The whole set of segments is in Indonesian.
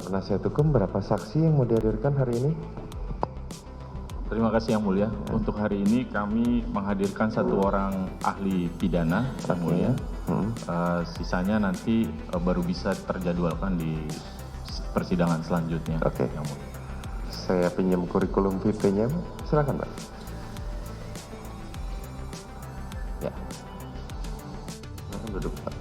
penasihat hukum, berapa saksi yang mau dihadirkan hari ini? Terima kasih Yang Mulia. Untuk hari ini kami menghadirkan 1 orang ahli pidana, Yang Mulia. Sisanya nanti baru bisa terjadwalkan di persidangan selanjutnya. Oke. Yang Mulia. Saya pinjam kurikulum vitae-nya, silakan Pak. Ya. Silakan duduk Pak.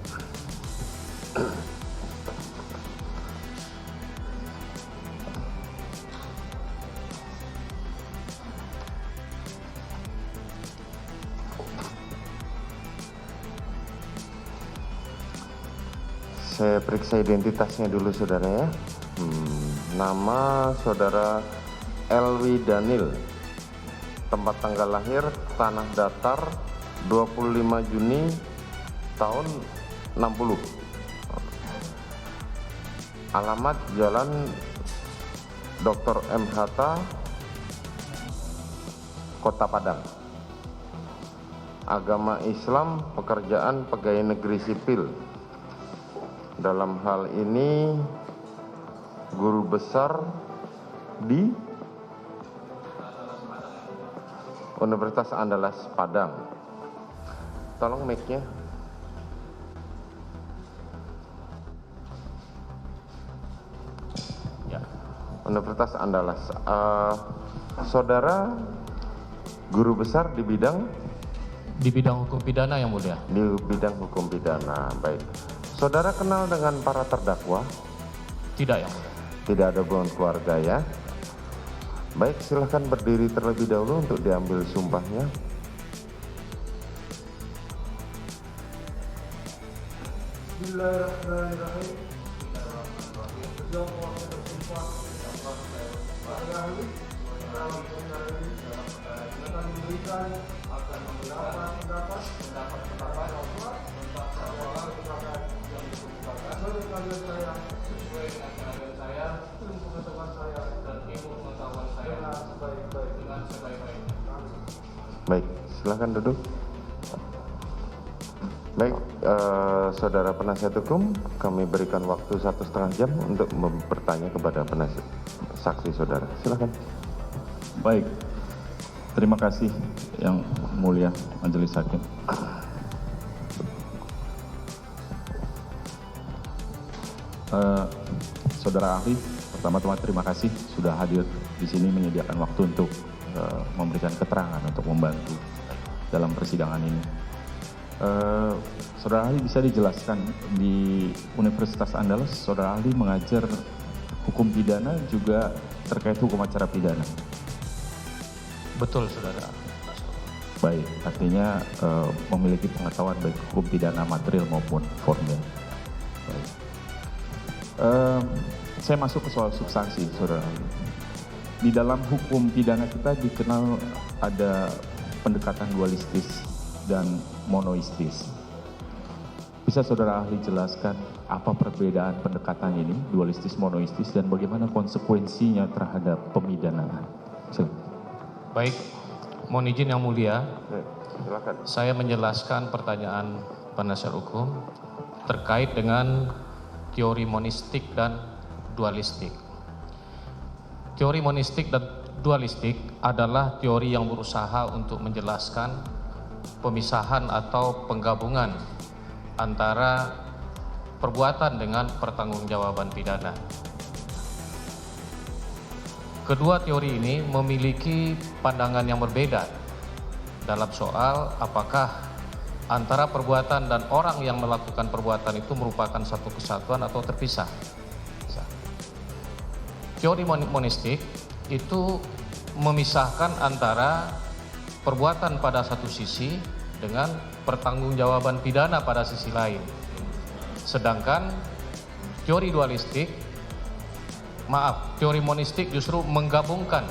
Saya periksa identitasnya dulu saudara ya. Nama saudara Elwi Daniel, tempat tanggal lahir Tanah Datar 25 Juni tahun 60. Alamat Jalan Dr. M. Hatta, Kota Padang. Agama Islam, pekerjaan pegawai negeri sipil. Dalam hal ini guru besar di Universitas Andalas Padang. Tolong mic-nya. Ya. Universitas Andalas. Saudara guru besar di bidang hukum pidana Yang Mulia. Di bidang hukum pidana. Baik. Saudara kenal dengan para terdakwa? Tidak Yang Mulia. Tidak ada hubungan keluarga ya. Baik, silahkan berdiri terlebih dahulu untuk diambil sumpahnya. Bismillahirrahmanirrahim. Bersumpah pada ahli akan memberikan akan mendapat pendapat sesuai dengan keinginan saya, ilmu pengetahuan saya dan ilmu pengetahuan saya dengan sebaik-baiknya. Baik, silahkan duduk. Baik, saudara penasihat hukum, kami berikan waktu 1,5 jam untuk bertanya kepada penasihat saksi saudara. Silahkan. Baik. Terima kasih Yang Mulia Majelis Hakim. Saudara ahli, pertama-tama terima kasih sudah hadir di sini menyediakan waktu untuk memberikan keterangan untuk membantu dalam persidangan ini. Saudara ahli bisa dijelaskan di Universitas Andalas, saudara ahli mengajar hukum pidana juga terkait hukum acara pidana. Betul saudara. Baik, artinya memiliki pengetahuan baik hukum pidana material maupun formil. Baik. Saya masuk ke soal substansi, saudara. Di dalam hukum pidana kita dikenal ada pendekatan dualistis dan monoistis. Bisa saudara ahli jelaskan apa perbedaan pendekatan ini, dualistis, monoistis, dan bagaimana konsekuensinya terhadap pemidanaan? Silakan. Baik, mohon izin Yang Mulia, Silakan. saya menjelaskan pertanyaan penasihat hukum terkait dengan teori monistik dan dualistik. Teori monistik dan dualistik adalah teori yang berusaha untuk menjelaskan pemisahan atau penggabungan antara perbuatan dengan pertanggungjawaban pidana. Kedua teori ini memiliki pandangan yang berbeda dalam soal apakah antara perbuatan dan orang yang melakukan perbuatan itu merupakan satu kesatuan atau terpisah. Teori monistik itu memisahkan antara perbuatan pada satu sisi dengan pertanggungjawaban pidana pada sisi lain. Sedangkan teori monistik justru menggabungkan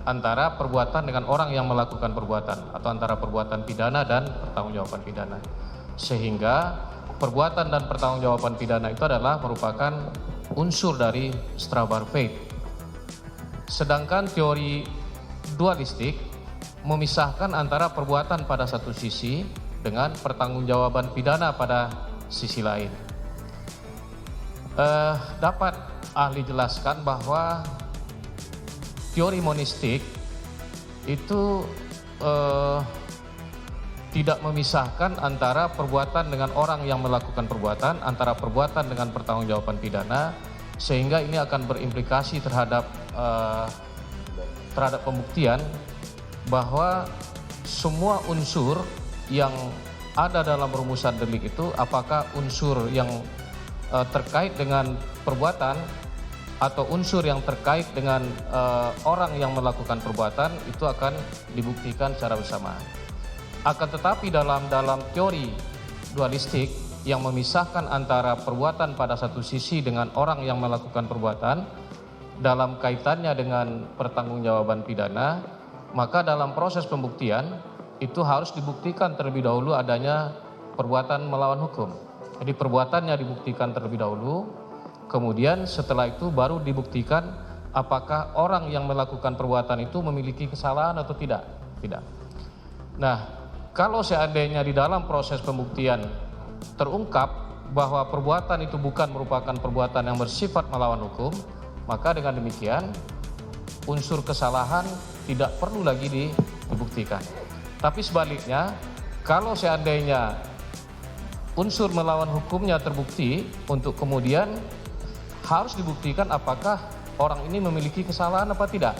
antara perbuatan dengan orang yang melakukan perbuatan atau antara perbuatan pidana dan pertanggungjawaban pidana. Sehingga perbuatan dan pertanggungjawaban pidana itu adalah merupakan unsur dari Strafbar Feit. Sedangkan teori dualistik memisahkan antara perbuatan pada satu sisi dengan pertanggungjawaban pidana pada sisi lain. Dapat ahli jelaskan bahwa teori monistik itu tidak memisahkan antara perbuatan dengan orang yang melakukan perbuatan, antara perbuatan dengan pertanggungjawaban pidana, sehingga ini akan berimplikasi terhadap pembuktian bahwa semua unsur yang ada dalam rumusan delik itu, apakah unsur yang terkait dengan perbuatan atau unsur yang terkait dengan orang yang melakukan perbuatan, itu akan dibuktikan secara bersamaan. Akan tetapi dalam teori dualistik yang memisahkan antara perbuatan pada satu sisi dengan orang yang melakukan perbuatan dalam kaitannya dengan pertanggungjawaban pidana, maka dalam proses pembuktian itu harus dibuktikan terlebih dahulu adanya perbuatan melawan hukum. Jadi perbuatannya dibuktikan terlebih dahulu, kemudian setelah itu baru dibuktikan apakah orang yang melakukan perbuatan itu memiliki kesalahan atau tidak. Nah, kalau seandainya di dalam proses pembuktian terungkap bahwa perbuatan itu bukan merupakan perbuatan yang bersifat melawan hukum, maka dengan demikian unsur kesalahan tidak perlu lagi dibuktikan. Tapi sebaliknya, kalau seandainya unsur melawan hukumnya terbukti, untuk kemudian harus dibuktikan apakah orang ini memiliki kesalahan apa tidak.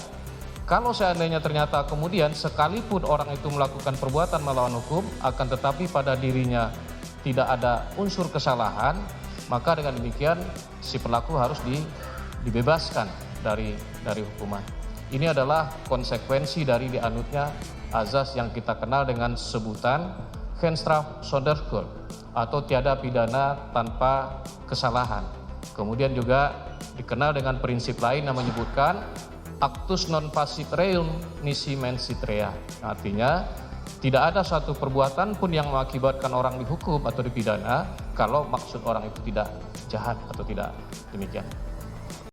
Kalau seandainya ternyata kemudian sekalipun orang itu melakukan perbuatan melawan hukum, akan tetapi pada dirinya tidak ada unsur kesalahan, maka dengan demikian si pelaku harus dibebaskan dari hukuman. Ini adalah konsekuensi dari dianutnya azas yang kita kenal dengan sebutan geen straf zonder schuld, atau tiada pidana tanpa kesalahan. Kemudian juga dikenal dengan prinsip lain yang menyebutkan actus non facit reum nisi mensit rea. Artinya tidak ada satu perbuatan pun yang mengakibatkan orang dihukum atau dipidana kalau maksud orang itu tidak jahat atau tidak demikian.